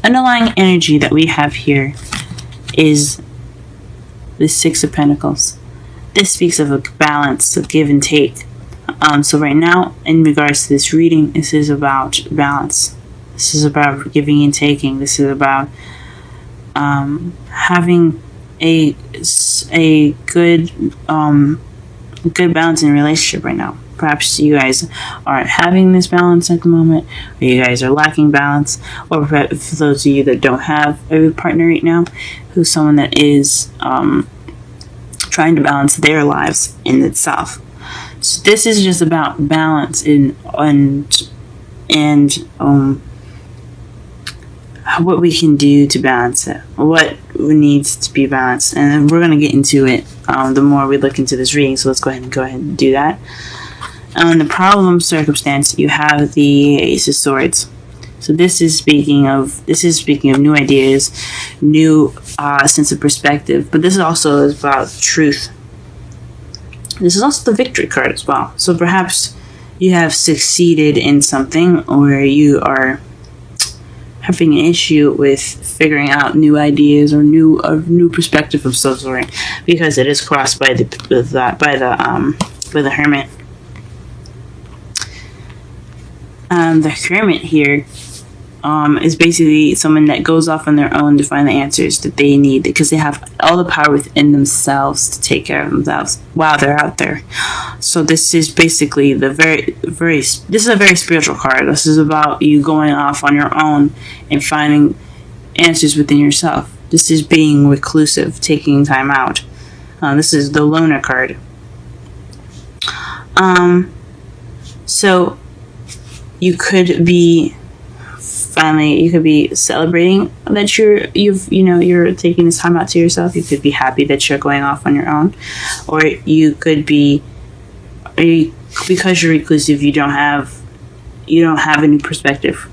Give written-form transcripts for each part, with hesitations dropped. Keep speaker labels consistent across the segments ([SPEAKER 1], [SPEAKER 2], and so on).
[SPEAKER 1] underlying energy that we have here is the Six of Pentacles. This speaks of a balance, of give and take. So right now, in regards to this reading, this is about balance. This is about giving and taking. This is about having a good balance in a relationship right now. Perhaps you guys aren't having this balance at the moment, or you guys are lacking balance, or for those of you that don't have a partner right now, who's someone that is trying to balance their lives in itself. So this is just about balance and what we can do to balance it, what needs to be balanced, and then we're going to get into it the more we look into this reading. So let's go ahead and do that. The problem circumstance, you have the Ace of Swords. So this is speaking of new ideas, new sense of perspective, but this is also about truth. This is also the Victory card as well. So perhaps you have succeeded in something, or you are having an issue with figuring out new ideas or new perspective of some sort, because it is crossed by the Hermit. The Hermit here is basically someone that goes off on their own to find the answers that they need, because they have all the power within themselves to take care of themselves while they're out there. So this is basically this is a very spiritual card. This is about you going off on your own and finding answers within yourself. This is being reclusive, taking time out. This is the Loner card. So you could be celebrating that you're taking this time out to yourself. You could be happy that you're going off on your own, or you could be, because you're reclusive, you don't have a new perspective.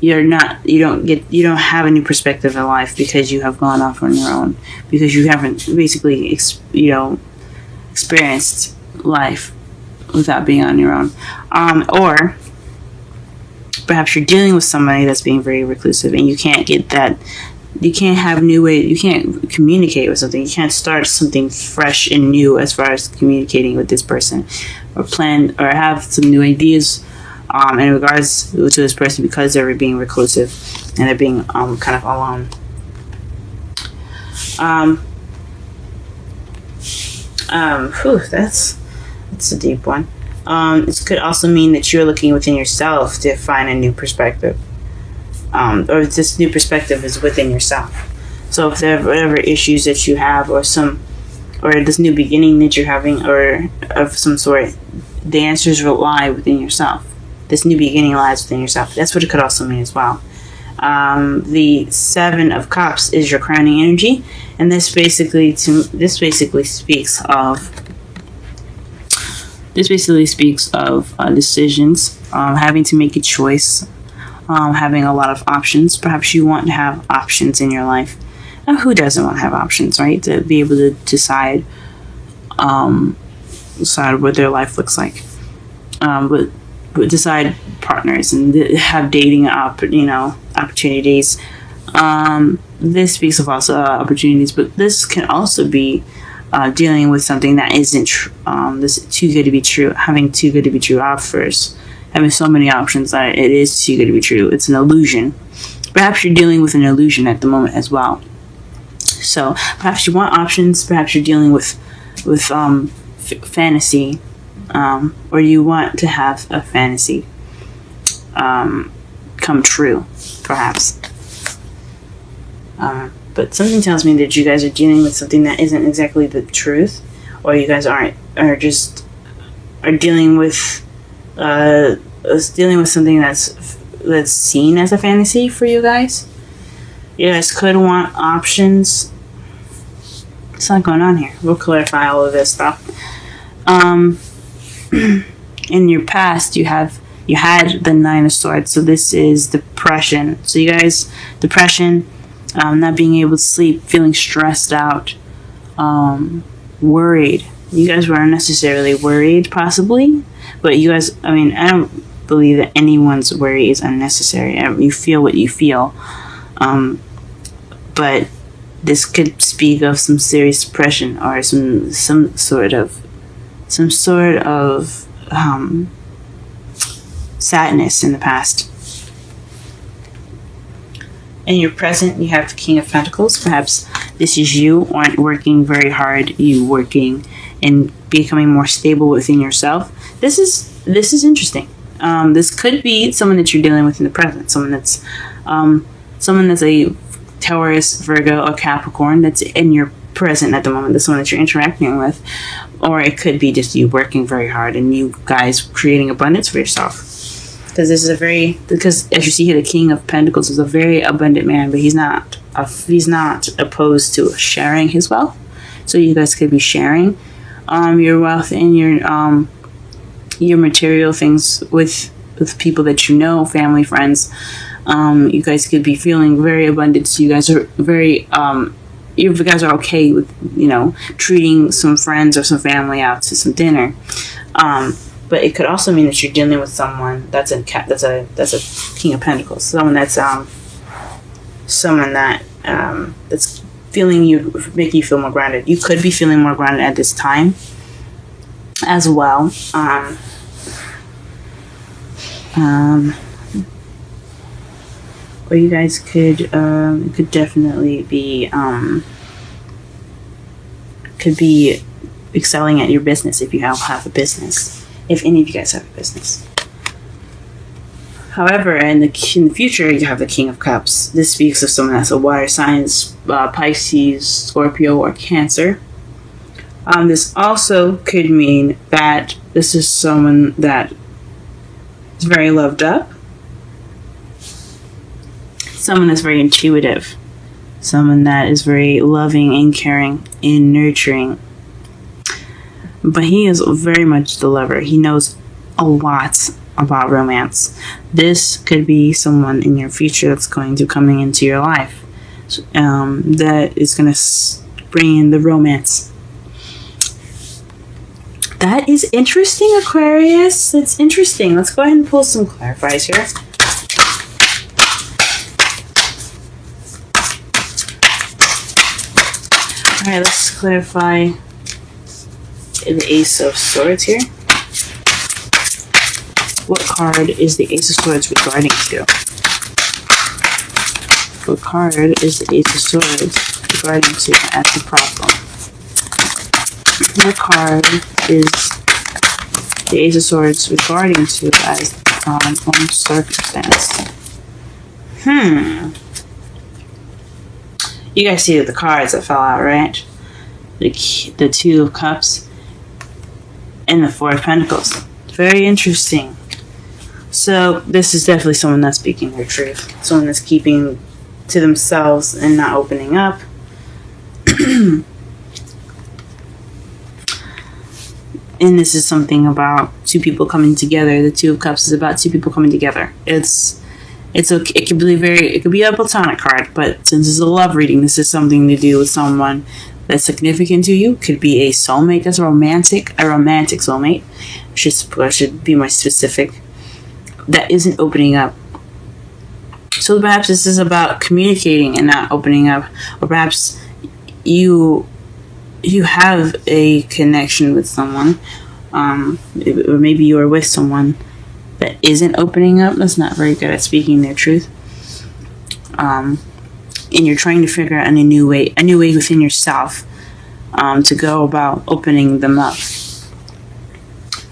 [SPEAKER 1] You don't have a new perspective in life because you have gone off on your own, because you haven't basically experienced life without being on your own, or perhaps you're dealing with somebody that's being very reclusive, and you can't communicate with something. You can't start something fresh and new as far as communicating with this person, or plan or have some new ideas in regards to this person, because they're being reclusive and they're being kind of alone. That's a deep one. This could also mean that you're looking within yourself to find a new perspective, or this new perspective is within yourself. So if there are whatever issues that you have, or this new beginning that you're having, or of some sort, the answers will lie within yourself. This new beginning lies within yourself. That's what it could also mean as well. The Seven of Cups is your crowning energy, and this basically speaks of decisions, having to make a choice, having a lot of options. Perhaps you want to have options in your life. Now, who doesn't want to have options, right? To be able to decide what their life looks like, but decide partners and have dating opportunities. This speaks of also opportunities, but this can also be dealing with something that isn't this too good to be true, having too good to be true offers, having so many options that it is too good to be true. It's an illusion. Perhaps you're dealing with an illusion at the moment as well. So perhaps you want options. Perhaps you're dealing with fantasy, or you want to have a fantasy come true, perhaps. But something tells me that you guys are dealing with something that isn't exactly the truth, or you guys are dealing with something that's seen as a fantasy for you guys. You guys could want options. What's not going on here? We'll clarify all of this stuff. In your past, you had the Nine of Swords, so this is depression. So you guys, depression. Not being able to sleep, feeling stressed out, worried. You guys were unnecessarily worried, possibly, but you guys, I don't believe that anyone's worry is unnecessary. You feel what you feel. But this could speak of some serious depression or some sort of sadness in the past. In your present, you have the King of Pentacles. Perhaps this is you aren't working very hard. You working and becoming more stable within yourself. This is interesting. This could be someone that you're dealing with in the present. Someone that's a Taurus, Virgo, or Capricorn that's in your present at the moment. That's someone that you're interacting with, or it could be just you working very hard and you guys creating abundance for yourself. Because as you see here, the King of Pentacles is a very abundant man, but he's not opposed to sharing his wealth. So you guys could be sharing your wealth and your material things with people that you know, family, friends. You guys could be feeling very abundant. So you guys are very you guys are okay with treating some friends or some family out to some dinner. But it could also mean that you're dealing with someone that's a King of Pentacles, someone that's making you feel more grounded. You could be feeling more grounded at this time as well. Or you guys could definitely be excelling at your business if you have a business. If any of you guys have a business. However, in the future, you have the King of Cups. This speaks of someone that's a water sign, Pisces, Scorpio, or Cancer. This also could mean that this is someone that is very loved up. Someone that's very intuitive. Someone that is very loving and caring and nurturing. But he is very much the lover. He knows a lot about romance. This could be someone in your future that's going to coming into your life that is going to bring in the romance. That is interesting, Aquarius. That's interesting. Let's go ahead and pull some clarifiers here. Alright, let's clarify the Ace of Swords here. What card is the Ace of Swords regarding to? What card is the Ace of Swords regarding to as the problem? What card is the Ace of Swords regarding to as the problem circumstance? You guys see the cards that fell out, right? The Two of Cups and the Four of Pentacles. Very interesting. So this is definitely someone that's speaking their truth. Someone that's keeping to themselves and not opening up. And this is something about two people coming together. The Two of Cups is about two people coming together. It's okay. It could be a platonic card, but since it's a love reading, this is something to do with someone that's significant to you. Could be a soulmate that's a romantic soulmate. Should be more specific. That isn't opening up. So perhaps this is about communicating and not opening up, or perhaps you have a connection with someone, or maybe you are with someone that isn't opening up. That's not very good at speaking their truth. And you're trying to figure out a new way within yourself to go about opening them up,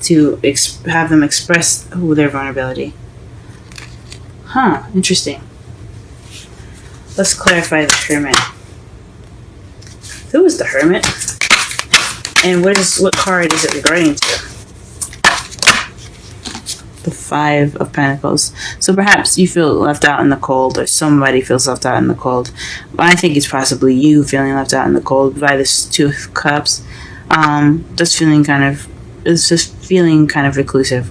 [SPEAKER 1] to have them express their vulnerability. Interesting. Let's clarify the Hermit. Who is the Hermit? And what card is it regarding to? The Five of Pentacles. So perhaps you feel left out in the cold, or somebody feels left out in the cold. But I think it's possibly you feeling left out in the cold by this Two of Cups. Just feeling kind of reclusive.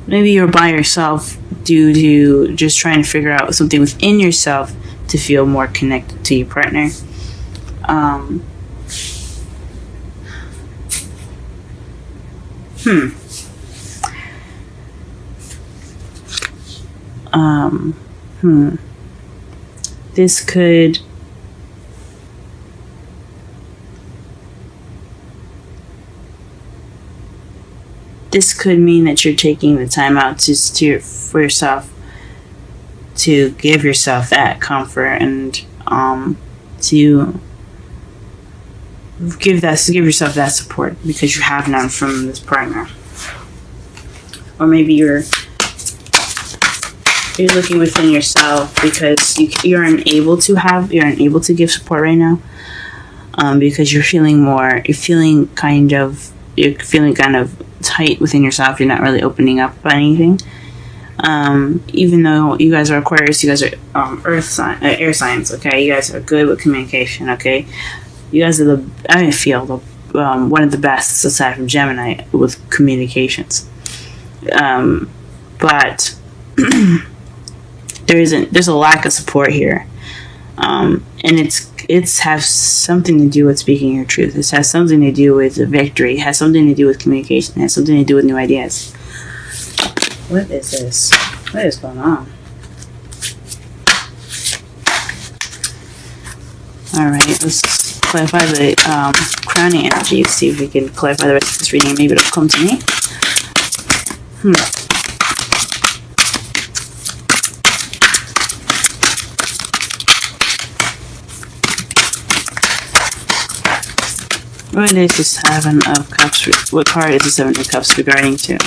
[SPEAKER 1] Maybe you're by yourself due to just trying to figure out something within yourself to feel more connected to your partner. um, this could mean that you're taking the time out for yourself, to give yourself that comfort, and to give yourself that support because you have none from this partner. Or maybe you're looking within yourself because you're unable to give support right now, because you're feeling kind of tight within yourself. You're not really opening up about anything. Even though you guys are Aquarius, you guys are air signs. Okay, you guys are good with communication. Okay, you guys are one of the best aside from Gemini with communications. But there's a lack of support here, and it has something to do with speaking your truth. It has something to do with victory. It has something to do with communication. It has something to do with new ideas. What is this? What is going on? Alright, let's clarify the crowning energy. See if we can clarify the rest of this reading. Maybe it'll come to me. What is the Seven of Cups? What card is the Seven of Cups regarding to?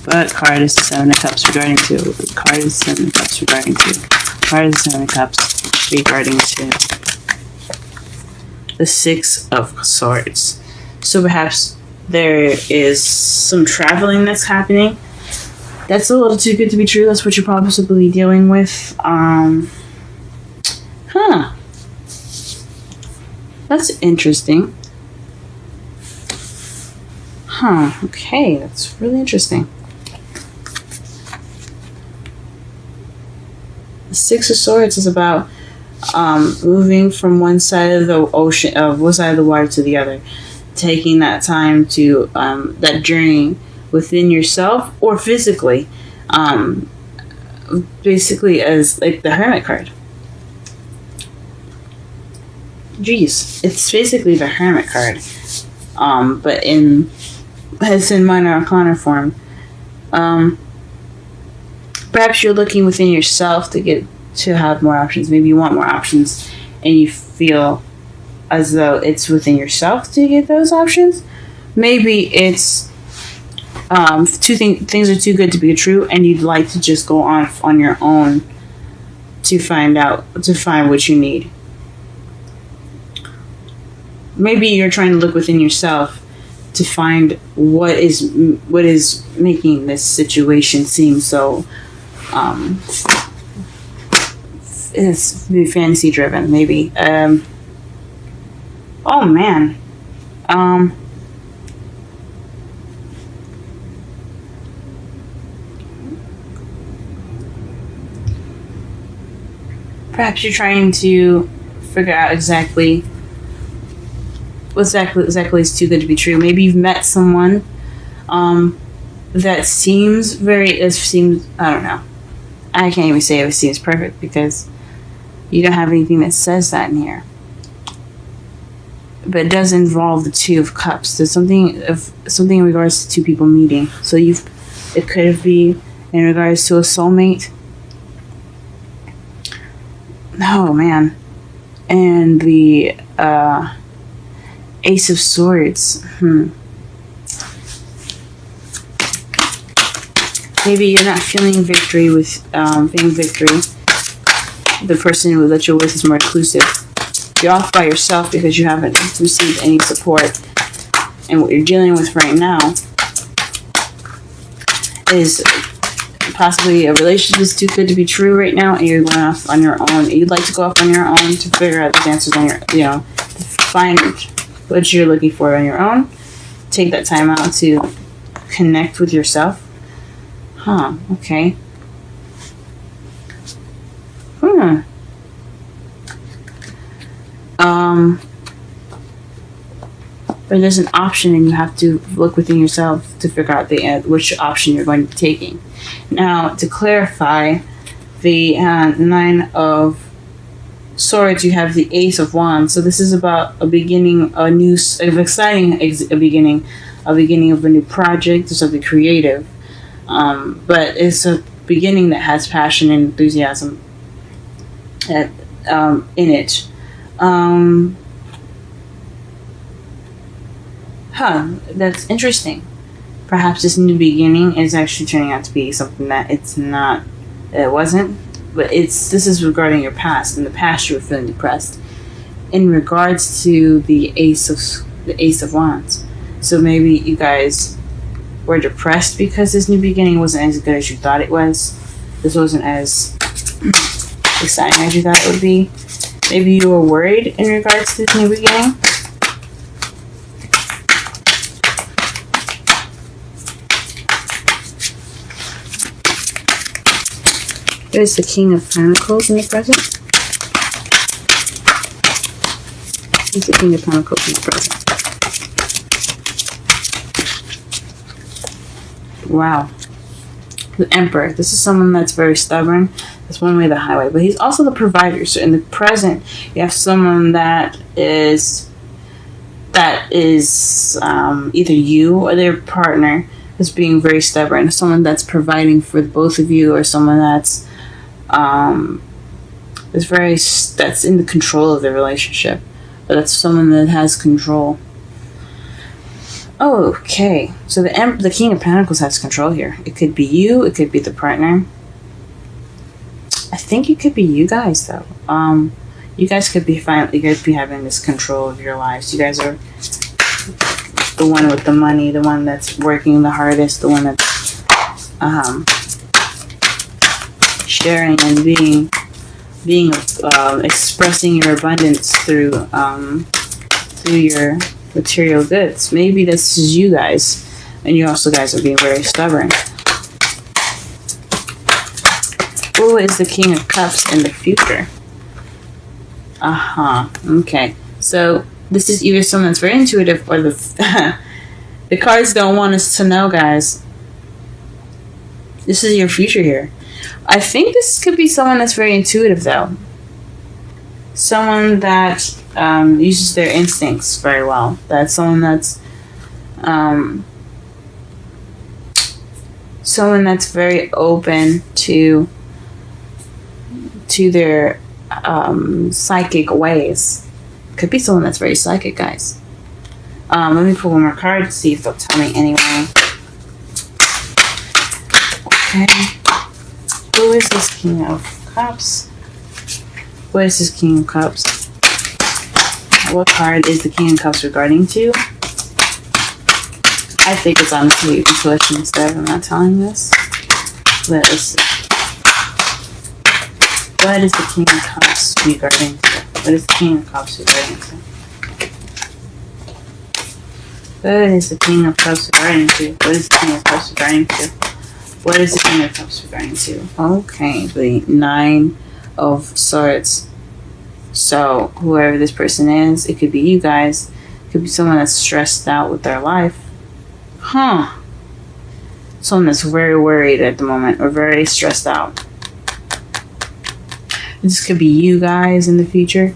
[SPEAKER 1] What card is the Seven of Cups regarding to? What card is the Seven of Cups regarding to? What card is the Seven of Cups regarding to? The Six of Swords. So perhaps there is some traveling that's happening. That's a little too good to be true. That's what you're possibly dealing with. That's interesting. Okay, that's really interesting. The Six of Swords is about moving from one side of the ocean, one side of the water to the other, taking that time to that journey within yourself or physically, basically as like the Hermit card. Jeez, it's basically the Hermit card, but it's in minor arcana form. Perhaps you're looking within yourself to have more options. Maybe you want more options and you feel as though it's within yourself to get those options. Maybe it's things are too good to be true and you'd like to just go on your own to find what you need. Maybe you're trying to look within yourself to find what is making this situation seem so it's fantasy driven. Maybe oh man, perhaps you're trying to figure out exactly what exactly is too good to be true. Maybe you've met someone that seems I don't know. I can't even say it seems perfect because you don't have anything that says that in here. But it does involve the Two of Cups. There's something in regards to two people meeting. So it could be in regards to a soulmate. Oh man. And the Ace of Swords. Maybe you're not feeling victory with the person that you're with is more inclusive. You're off by yourself because you haven't received any support. And what you're dealing with right now is possibly a relationship is too good to be true right now, and you're going off on your own. You'd like to go off on your own to figure out the answers on to find what you're looking for on your own. Take that time out to connect with yourself. Okay. But there's an option and you have to look within yourself to figure out which option you're going to be taking. Now, to clarify, the Nine of Swords, you have the Ace of Wands. So this is about a beginning, a beginning, a beginning of a new project or something creative. But it's a beginning that has passion and enthusiasm in it. That's interesting. Perhaps this new beginning is actually turning out to be something that it wasn't, but this is regarding your past. In the past, you were feeling depressed. In regards to the Ace of Wands, so maybe you guys were depressed because this new beginning wasn't as good as you thought it was. This wasn't as exciting as you thought it would be. Maybe you were worried in regards to this new beginning. There's the King of Pentacles in the present. He's the King of Pentacles in the present. Wow. The Emperor. This is someone that's very stubborn. That's one way the highway. But he's also the provider. So in the present, you have someone that is either you or their partner is being very stubborn. Someone that's providing for both of you, or someone that's that's in the control of the relationship, but that's someone that has control. Okay, so the King of Pentacles has control here. It could be you, it could be the partner. I think it could be you guys though. You guys could be having this control of your lives. You guys are the one with the money, the one that's working the hardest, the one that's sharing and being expressing your abundance through your material goods. Maybe this is you guys, and you also guys are being very stubborn. Who is the King of Cups in the future? Okay, so this is either someone that's very intuitive, or the the cards don't want us to know, guys. This is your future here. I think this could be someone that's very intuitive, though. Someone that uses their instincts very well. That's someone that's very open to their psychic ways. Could be someone that's very psychic, guys. Let me pull one more card to see if they'll tell me anyway. Okay. Who is this King of Cups? What is this King of Cups? What card is the King of Cups regarding to? I think it's honestly intuition instead. I'm not telling this. Let us see. What is the King of Cups regarding to? What is the King of Cups regarding to? What is the King of Cups regarding to? What is the King of Cups regarding to? What is the King of Cups regarding to? Okay, the Nine of Swords. So, whoever this person is, it could be you guys. It could be someone that's stressed out with their life. Someone that's very worried at the moment, or very stressed out. This could be you guys in the future.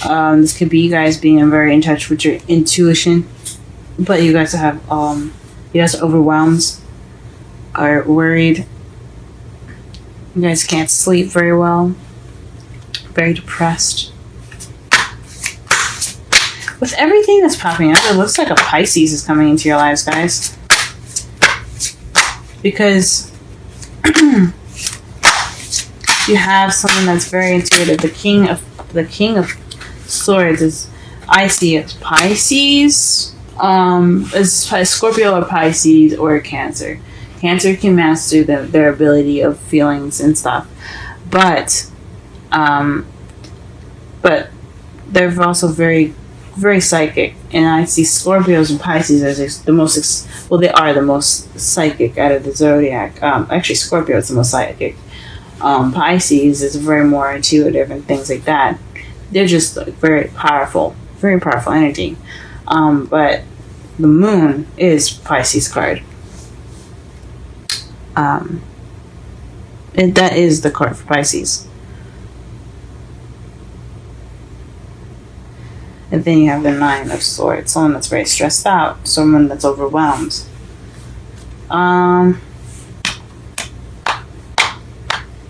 [SPEAKER 1] This could be you guys being very in touch with your intuition. But you guys have, you guys are overwhelmed, are worried. You guys can't sleep very well. Very depressed. With everything that's popping up, it looks like a Pisces is coming into your lives, guys. Because you have someone that's very intuitive. The King of Swords is, I see it, Pisces. Is Scorpio or Pisces or Cancer. Cancer can master their ability of feelings and stuff, but they're also very, very psychic. And I see Scorpios and Pisces as the most. They are the most psychic out of the zodiac. Actually, Scorpio is the most psychic. Pisces is very more intuitive and things like that. They're just very powerful energy. But the Moon is Pisces card. That is the card for Pisces. And then you have the Nine of Swords, someone that's very stressed out, someone that's overwhelmed.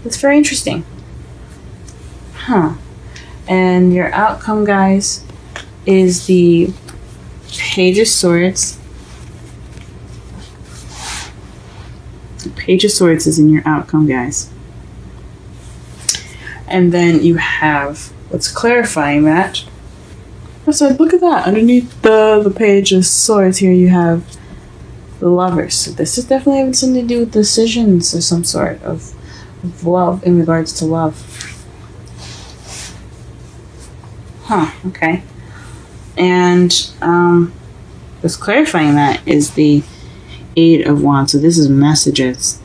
[SPEAKER 1] It's very interesting. And your outcome, guys, is the Page of Swords. The Page of Swords is in your outcome, guys. And then you have what's clarifying that. So look at that. Underneath the Page of Swords here, you have the Lovers. So this is definitely having something to do with decisions or some sort of love, in regards to love. Okay. And what's clarifying that is the Eight of Wands. So this is messages.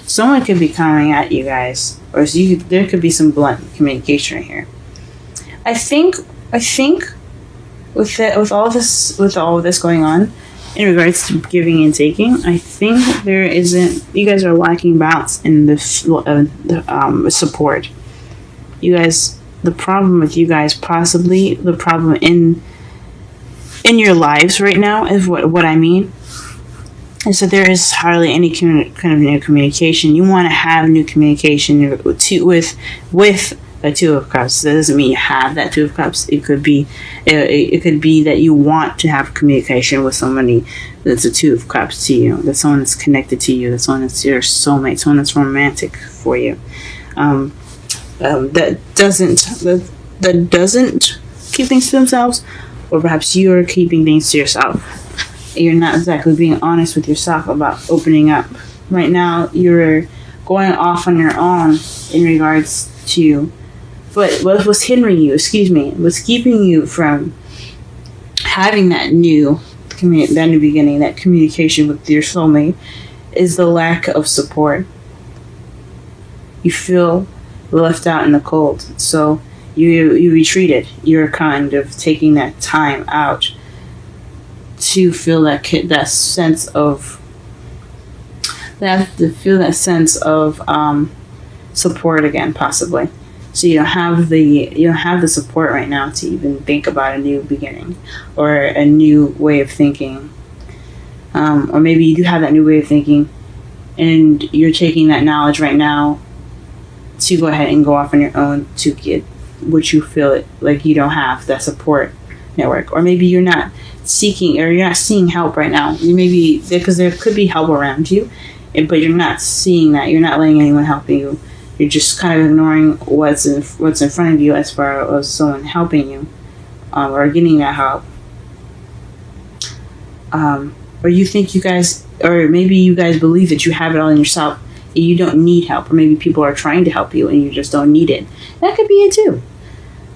[SPEAKER 1] Someone could be coming at you guys, or there could be some blunt communication right here. I think with all of this going on in regards to giving and taking, I think you guys are lacking balance in the support. You guys, the problem with you guys, possibly the problem in your lives right now, is what I mean. And so there is hardly any kind of new communication. You want to have new communication with the Two of Cups. That doesn't mean you have that Two of Cups. It could be that you want to have communication with somebody that's a Two of Cups to you. That's someone that's connected to you. That's someone that's your soulmate. Someone that's romantic for you. That doesn't keep things to themselves, or perhaps you are keeping things to yourself. You're not exactly being honest with yourself about opening up. Right now, you're going off on your own in regards to what was hindering you, was keeping you from having that new beginning, that communication with your soulmate, is the lack of support. You feel left out in the cold, so you retreated. You're kind of taking that time out to feel that sense of support again, possibly. So you don't have the support right now to even think about a new beginning or a new way of thinking, or maybe you do have that new way of thinking, and you're taking that knowledge right now to go ahead and go off on your own to get what you feel like you don't have, that support network. Or maybe you're not seeking, or you're not seeing help right now. You maybe, because there could be help around you, but you're not seeing that. You're not letting anyone help you. You're just kind of ignoring what's in front of you as far as someone helping you, or getting that help. Or you think you guys, or maybe you guys believe that you have it all in yourself and you don't need help, or maybe people are trying to help you and you just don't need it. That could be it too.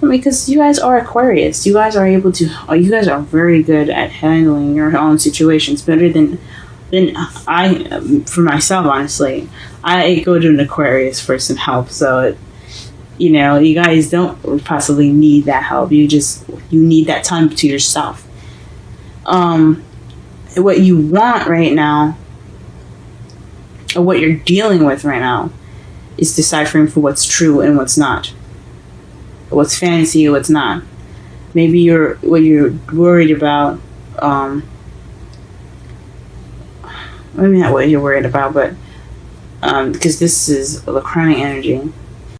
[SPEAKER 1] Because you guys are Aquarius. You guys are very good at handling your own situations, better than I, for myself, honestly. I go to an Aquarius for some help, so you guys don't possibly need that help. You need that time to yourself. What you want right now, or what you're dealing with right now, is deciphering for what's true and what's not. What's fantasy, what's not. Maybe what you're worried about, maybe not what you're worried about, but because this is the crowning energy,